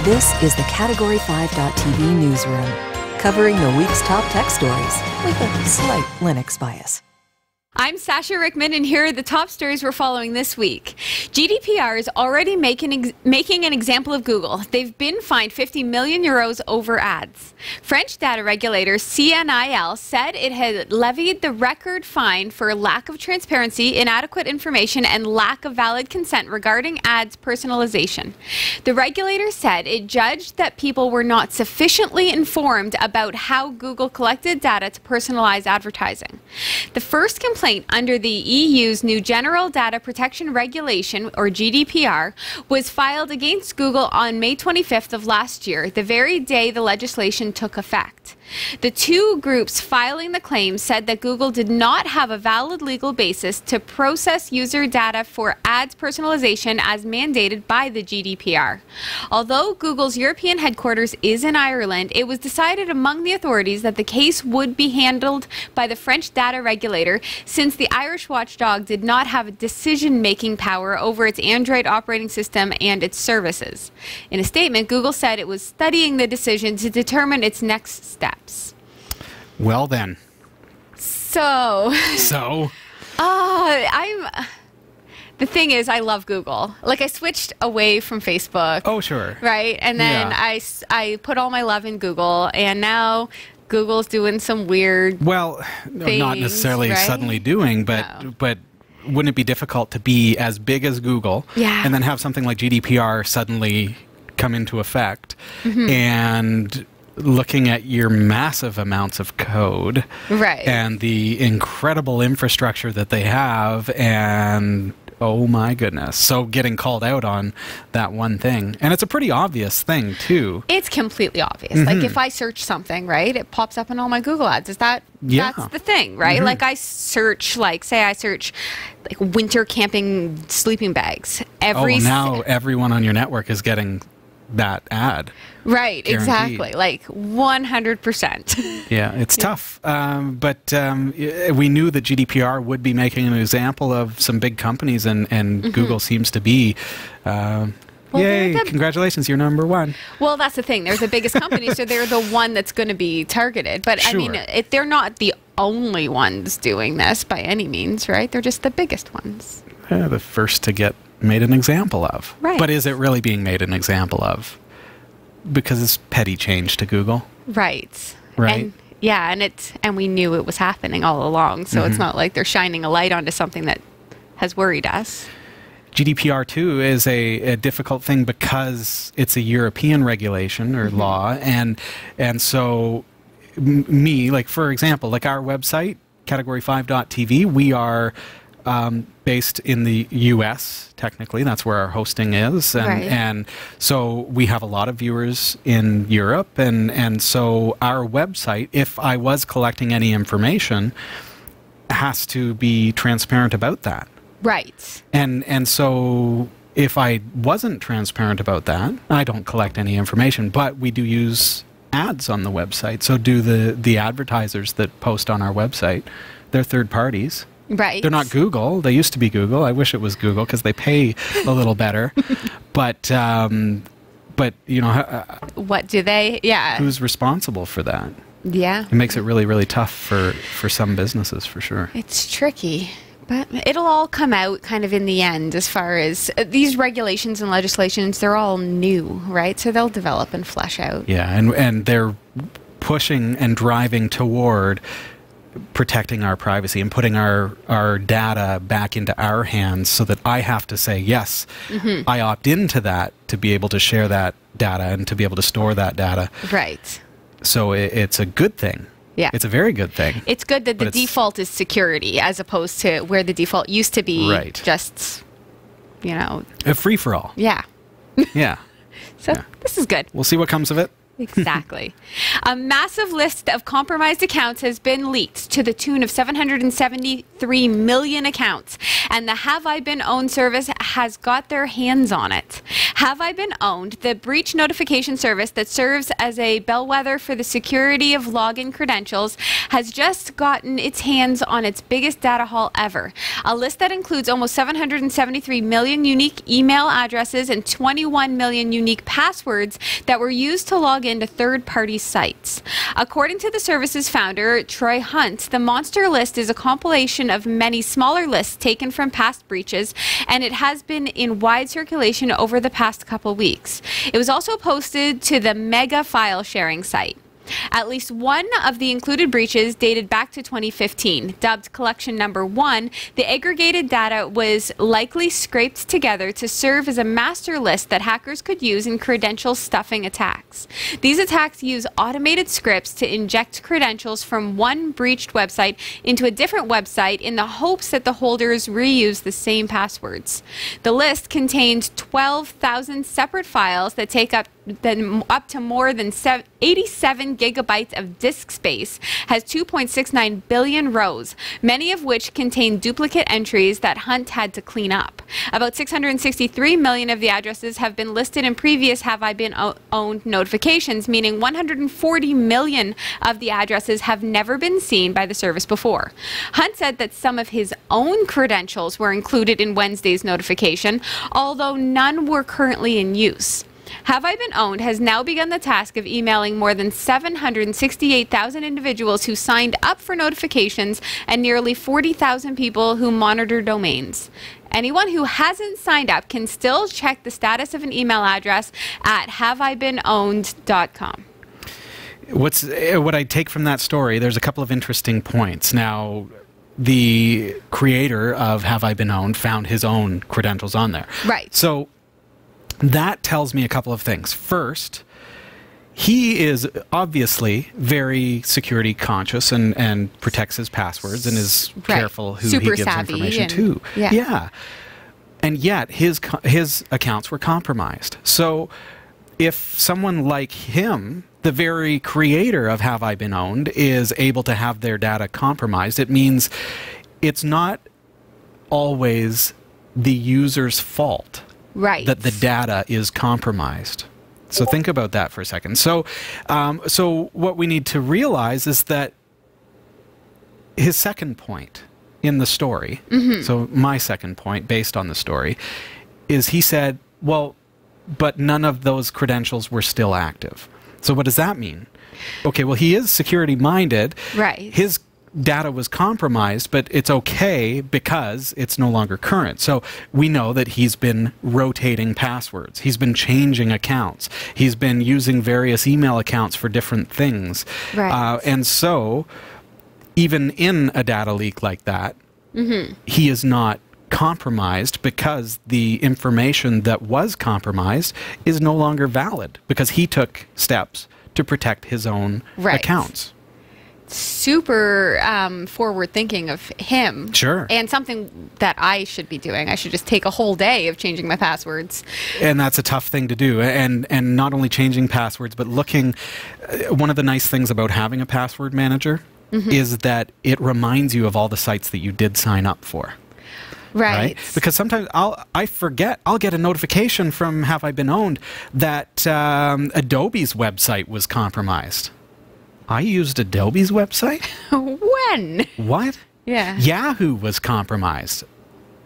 This is the Category 5.tv newsroom, covering the week's top tech stories with a slight Linux bias. I'm Sasha Rickman, and here are the top stories we're following this week. GDPR is already making an example of Google. They've been fined 50 million euros over ads. French data regulator CNIL said it had levied the record fine for lack of transparency, inadequate information, and lack of valid consent regarding ads personalization. The regulator said it judged that people were not sufficiently informed about how Google collected data to personalize advertising. The first complaint under the EU's new General Data Protection Regulation, or GDPR, was filed against Google on May 25th of last year, the very day the legislation took effect. The two groups filing the claim said that Google did not have a valid legal basis to process user data for ads personalization as mandated by the GDPR. Although Google's European headquarters is in Ireland, it was decided among the authorities that the case would be handled by the French data regulator, since the Irish watchdog did not have decision-making power over its Android operating system and its services. In a statement, Google said it was studying the decision to determine its next steps. Well then. So. The thing is, I love Google. Like, I switched away from Facebook. Oh, sure. Right? And then I put all my love in Google, and now Google's doing some weird things, not necessarily right? suddenly doing, but wouldn't it be difficult to be as big as Google and then have something like GDPR suddenly come into effect and looking at your massive amounts of code and the incredible infrastructure that they have, and oh my goodness, so getting called out on that one thing. And it's a pretty obvious thing too. It's completely obvious. Like, if I search something, right, it pops up in all my Google ads. That's the thing, right? Like, I search, like, say I search like winter camping sleeping bags. Now everyone on your network is getting that ad. Right, guaranteed. Exactly. Like 100%. Yeah, it's tough. But we knew that GDPR would be making an example of some big companies, and Google seems to be. Yay, congratulations, you're number one. Well, that's the thing. They're the biggest company, so they're the one that's going to be targeted. But, I mean, they're not the only ones doing this by any means, right? They're just the biggest ones. The first to get made an example of. Right. But is it really being made an example of? Because it's petty change to Google. Right. Right. And we knew it was happening all along, so it's not like they're shining a light onto something that has worried us. GDPR too is a difficult thing because it's a European regulation or law, and so like, for example, like our website, category5.tv, we are based in the US, technically. That's where our hosting is. And so we have a lot of viewers in Europe. And so our website, if I was collecting any information, has to be transparent about that. Right. And so if I wasn't transparent about that, I don't collect any information, but we do use ads on the website. So do the advertisers that post on our website, they're third parties. Right. They're not Google. They used to be Google. I wish it was Google because they pay a little better. But you know, what do they? Yeah. Who's responsible for that? Yeah. It makes it really, really tough for some businesses, for sure. It's tricky. But it'll all come out kind of in the end, as far as these regulations and legislations, they're all new, right? So they'll develop and flesh out. Yeah, and they're pushing and driving toward protecting our privacy and putting our data back into our hands, so that I have to say, yes, I opt into that to be able to share that data and to be able to store that data. Right. So it's a good thing. Yeah. It's a very good thing. It's good that the default is security, as opposed to where the default used to be just, you know, a free-for-all. Yeah. Yeah. So this is good. We'll see what comes of it. Exactly. A massive list of compromised accounts has been leaked to the tune of 773 million accounts, and the Have I Been Owned service has got their hands on it. Have I Been Owned, the breach notification service that serves as a bellwether for the security of login credentials, has just gotten its hands on its biggest data haul ever. A list that includes almost 773 million unique email addresses and 21 million unique passwords that were used to log into third-party sites. According to the service's founder, Troy Hunt, the monster list is a compilation of many smaller lists taken from past breaches, and it has been in wide circulation over the past couple weeks. It was also posted to the mega file sharing site. At least one of the included breaches dated back to 2015. Dubbed Collection Number 1, the aggregated data was likely scraped together to serve as a master list that hackers could use in credential stuffing attacks. These attacks use automated scripts to inject credentials from one breached website into a different website in the hopes that the holders reuse the same passwords. The list contained 12,000 separate files that take up to more than 87 gigabytes of disk space, has 2.69 billion rows, many of which contain duplicate entries that Hunt had to clean up. About 663 million of the addresses have been listed in previous Have I Been Owned notifications, meaning 140 million of the addresses have never been seen by the service before. Hunt said that some of his own credentials were included in Wednesday's notification, although none were currently in use. Have I Been Owned has now begun the task of emailing more than 768,000 individuals who signed up for notifications and nearly 40,000 people who monitor domains. Anyone who hasn't signed up can still check the status of an email address at haveibeenowned.com. What I take from that story, there's a couple of interesting points. Now, the creator of Have I Been Owned found his own credentials on there. Right. So that tells me a couple of things. First, he is obviously very security conscious and protects his passwords and is careful who he gives information to. Yeah. And yet his accounts were compromised. So if someone like him, the very creator of Have I Been Owned, is able to have their data compromised, it means it's not always the user's fault. Right. That the data is compromised. So think about that for a second. So, so what we need to realize is that his second point in the story, so my second point based on the story, is he said, well, but none of those credentials were still active. So what does that mean? Okay, well, he is security minded. Right. His data was compromised, but it's okay because it's no longer current. So we know that he's been rotating passwords. He's been changing accounts. He's been using various email accounts for different things. Right. And so even in a data leak like that, he is not compromised because the information that was compromised is no longer valid because he took steps to protect his own accounts. Super forward thinking of him. Sure. And something that I should be doing. I should just take a whole day of changing my passwords. And that's a tough thing to do. And not only changing passwords, but looking. One of the nice things about having a password manager is that it reminds you of all the sites that you did sign up for. Right. Because sometimes I forget. I'll get a notification from Have I Been Owned that Adobe's website was compromised. I used Adobe's website? When? What? Yeah. Yahoo was compromised.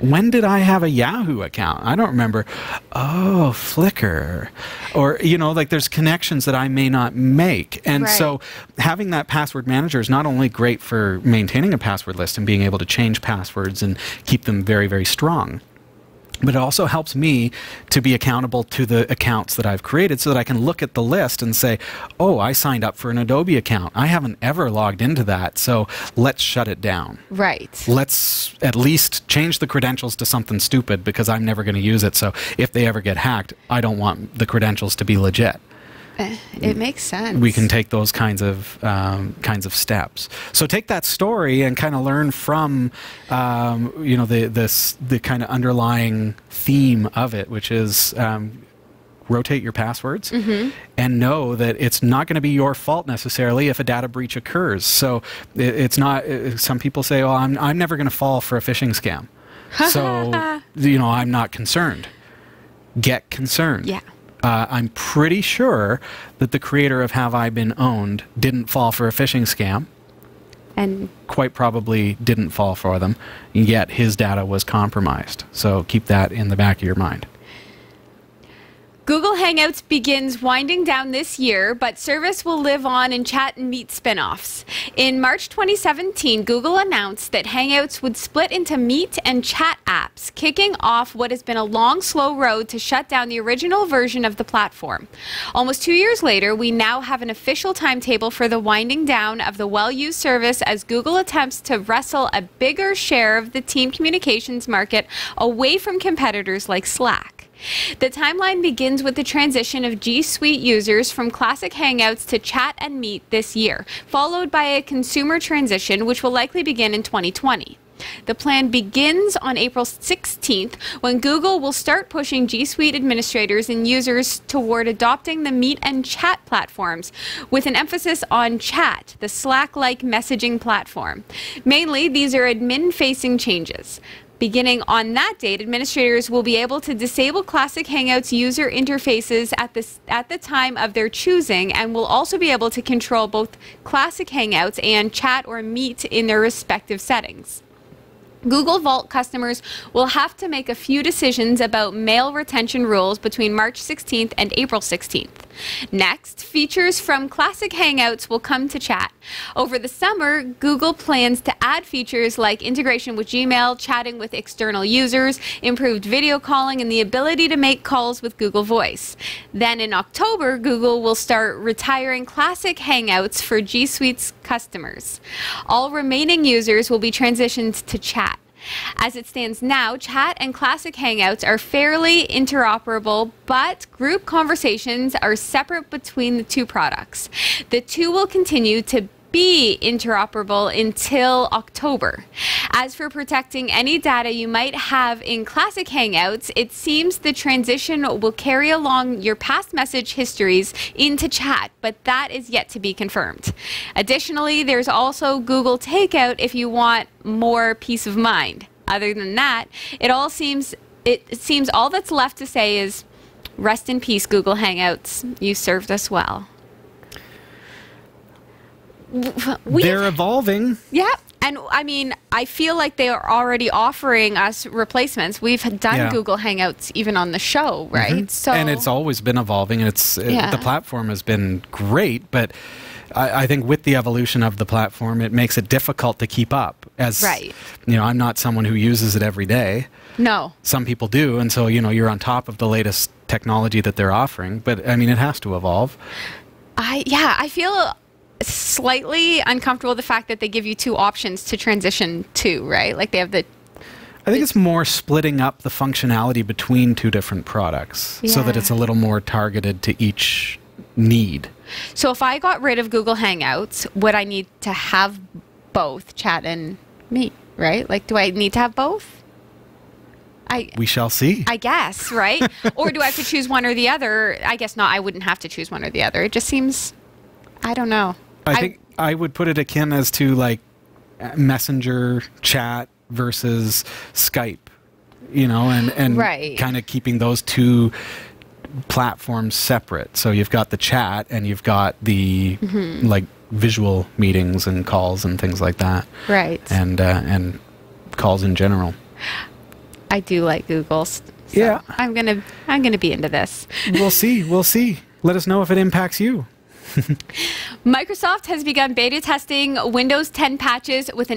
When did I have a Yahoo account? I don't remember. Oh, Flickr. Or, you know, like there's connections that I may not make. And so having that password manager is not only great for maintaining a password list and being able to change passwords and keep them very, very strong, but it also helps me to be accountable to the accounts that I've created so that I can look at the list and say, oh, I signed up for an Adobe account. I haven't ever logged into that, so let's shut it down. Right. Let's at least change the credentials to something stupid because I'm never going to use it. So if they ever get hacked, I don't want the credentials to be legit. It makes sense. We can take those kinds of steps. So take that story and kind of learn from, the kind of underlying theme of it, which is rotate your passwords, and know that it's not going to be your fault necessarily if a data breach occurs. So it's not, some people say, oh, I'm never going to fall for a phishing scam. So, you know, I'm not concerned. Get concerned. Yeah. I'm pretty sure that the creator of Have I Been Owned didn't fall for a phishing scam. And Quite probably didn't fall for them, yet his data was compromised. So keep that in the back of your mind. Google Hangouts begins winding down this year, but service will live on in Chat and Meet spin-offs. In March 2017, Google announced that Hangouts would split into Meet and Chat apps, kicking off what has been a long, slow road to shut down the original version of the platform. Almost 2 years later, we now have an official timetable for the winding down of the well-used service as Google attempts to wrestle a bigger share of the team communications market away from competitors like Slack. The timeline begins with the transition of G Suite users from Classic Hangouts to Chat and Meet this year, followed by a consumer transition which will likely begin in 2020. The plan begins on April 16th when Google will start pushing G Suite administrators and users toward adopting the Meet and Chat platforms, with an emphasis on Chat, the Slack-like messaging platform. Mainly, these are admin-facing changes. Beginning on that date, administrators will be able to disable Classic Hangouts user interfaces at the time of their choosing, and will also be able to control both Classic Hangouts and Chat or Meet in their respective settings. Google Vault customers will have to make a few decisions about mail retention rules between March 16th and April 16th. Next, features from Classic Hangouts will come to Chat. Over the summer, Google plans to add features like integration with Gmail, chatting with external users, improved video calling, and the ability to make calls with Google Voice. Then in October, Google will start retiring Classic Hangouts for G Suite's customers. All remaining users will be transitioned to Chat. As it stands now, Chat and Classic Hangouts are fairly interoperable, but group conversations are separate between the two products. The two will continue to be interoperable until October. As for protecting any data you might have in Classic Hangouts, it seems the transition will carry along your past message histories into Chat, but that is yet to be confirmed. Additionally, there's also Google Takeout if you want more peace of mind. Other than that, it seems all that's left to say is rest in peace, Google Hangouts. You served us well. They're evolving. Yeah. And I mean, I feel like they are already offering us replacements. We've done Google Hangouts even on the show, right? So, and it's always been evolving. The platform has been great, but I think with the evolution of the platform, it makes it difficult to keep up. As you know, I'm not someone who uses it every day. No. Some people do, and so you know, you're on top of the latest technology that they're offering. But I mean, it has to evolve. I feel slightly uncomfortable with the fact that they give you two options to transition to, right? Like they have the... I think it's more splitting up the functionality between two different products so that it's a little more targeted to each need. So if I got rid of Google Hangouts, would I need to have both Chat and Meet, right? Like, do I need to have both? We shall see. I guess, right? Or do I have to choose one or the other? I guess not. I wouldn't have to choose one or the other. It just seems... I don't know. I think I would put it akin as to like Messenger chat versus Skype, you know, and kind of keeping those two platforms separate. So you've got the chat and you've got the like visual meetings and calls and things like that. Right. And calls in general. I do like Google. So yeah. I'm gonna be into this. We'll see. We'll see. Let us know if it impacts you. Microsoft has begun beta testing Windows 10 patches with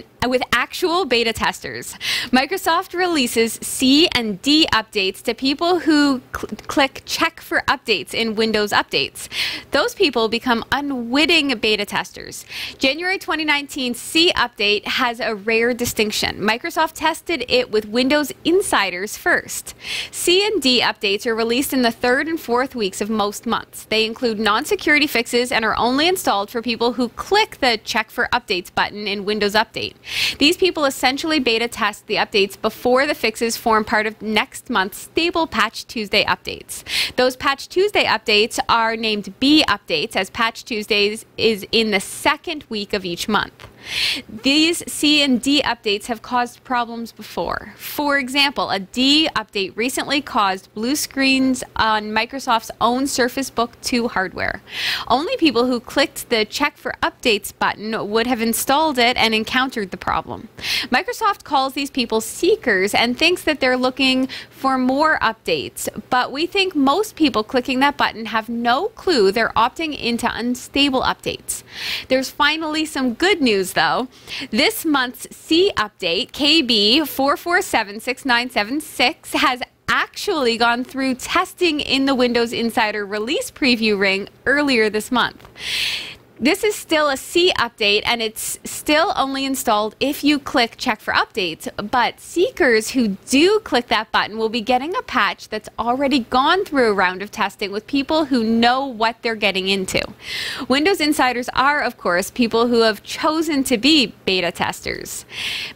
actual beta testers. Microsoft releases C and D updates to people who click check for updates in Windows updates. Those people become unwitting beta testers. January 2019 C update has a rare distinction. Microsoft tested it with Windows insiders first. C and D updates are released in the 3rd and 4th weeks of most months. They include non-security fixes fixes and are only installed for people who click the Check for Updates button in Windows Update. These people essentially beta test the updates before the fixes form part of next month's stable Patch Tuesday updates. Those Patch Tuesday updates are named B updates, as Patch Tuesdays is in the second week of each month. These C and D updates have caused problems before. For example, a D update recently caused blue screens on Microsoft's own Surface Book 2 hardware. Only people who clicked the Check for Updates button would have installed it and encountered the problem. Microsoft calls these people seekers and thinks that they're looking for more updates, but we think most people clicking that button have no clue they're opting into unstable updates. There's finally some good news, though. This month's C update, KB 4476976, has actually gone through testing in the Windows Insider release preview ring earlier this month. This is still a C update, and it's still only installed if you click Check for Updates, but seekers who do click that button will be getting a patch that's already gone through a round of testing with people who know what they're getting into. Windows Insiders are, of course, people who have chosen to be beta testers.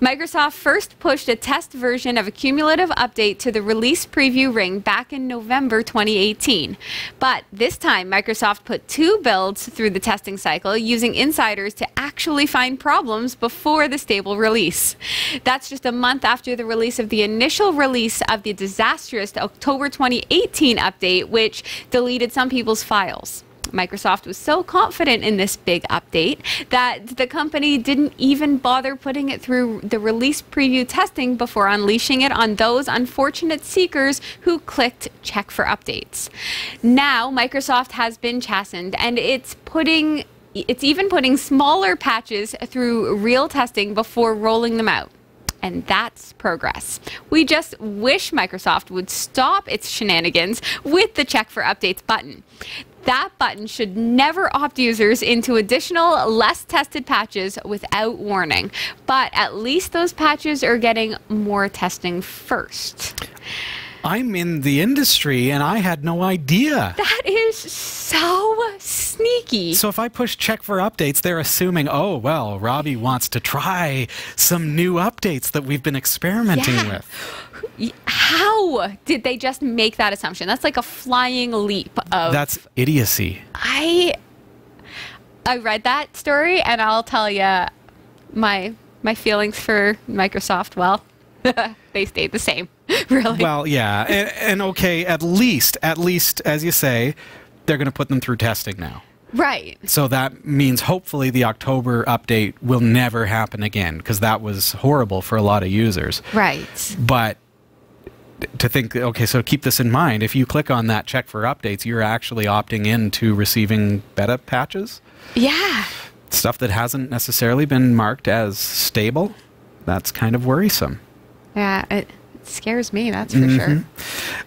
Microsoft first pushed a test version of a cumulative update to the release preview ring back in November 2018, but this time Microsoft put 2 builds through the testing cycle, using insiders to actually find problems before the stable release. That's just a month after the release of the initial release of the disastrous October 2018 update, which deleted some people's files. Microsoft was so confident in this big update that the company didn't even bother putting it through the release preview testing before unleashing it on those unfortunate seekers who clicked Check for Updates. Now, Microsoft has been chastened, and it's even putting smaller patches through real testing before rolling them out. And that's progress. We just wish Microsoft would stop its shenanigans with the Check for Updates button. That button should never opt users into additional, less tested patches without warning. But at least those patches are getting more testing first. I'm in the industry and I had no idea. That is so sneaky. So if I push Check for Updates, they're assuming, oh, well, Robbie wants to try some new updates that we've been experimenting with. How did they just make that assumption? That's like a flying leap of... That's idiocy. I read that story, and I'll tell you my feelings for Microsoft, well, they stayed the same, really. Well, yeah, and okay, at least, as you say, they're going to put them through testing now. Right. So that means hopefully the October update will never happen again, because that was horrible for a lot of users. Right. But to think, okay, so keep this in mind. If you click on that Check for Updates, you're actually opting into receiving beta patches. Yeah. Stuff that hasn't necessarily been marked as stable. That's kind of worrisome. Yeah, it scares me, that's for sure.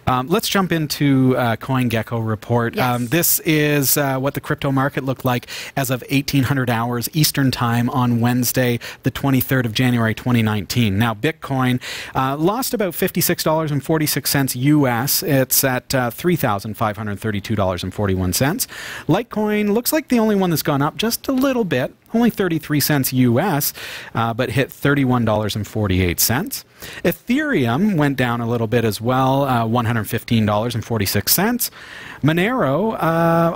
Let's jump into CoinGecko report. Yes. This is what the crypto market looked like as of 1800 hours Eastern time on Wednesday, the 23rd of January 2019. Now, Bitcoin lost about $56.46 US. It's at $3,532.41. Litecoin looks like the only one that's gone up just a little bit. Only 33 cents US, but hit $31.48. Ethereum went down a little bit as well, $115.46. Monero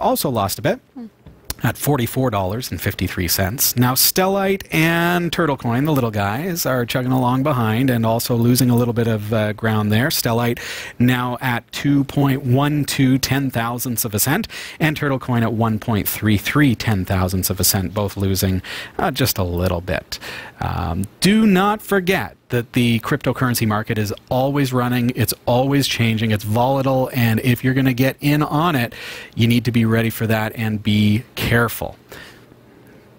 also lost a bit at $44.53. Now, Stellite and Turtlecoin, the little guys, are chugging along behind and also losing a little bit of ground there. Stellite now at 2.12 ten-thousandths of a cent, and Turtlecoin at 1.33 ten-thousandths of a cent, both losing just a little bit. Do not forget that the cryptocurrency market is always running, it's always changing, it's volatile, and if you're going to get in on it, you need to be ready for that and be careful.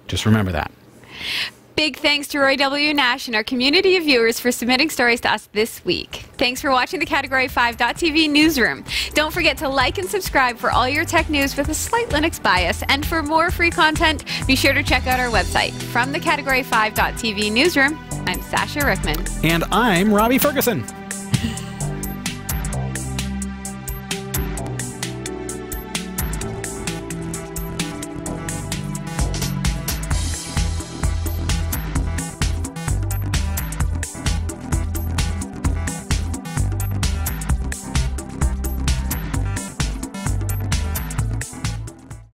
Just remember that. Big thanks to Roy W. Nash and our community of viewers for submitting stories to us this week. Thanks for watching the Category 5.tv newsroom. Don't forget to like and subscribe for all your tech news with a slight Linux bias. And for more free content, be sure to check out our website. From the Category 5.tv newsroom, I'm Sasha Rickman. And I'm Robbie Ferguson.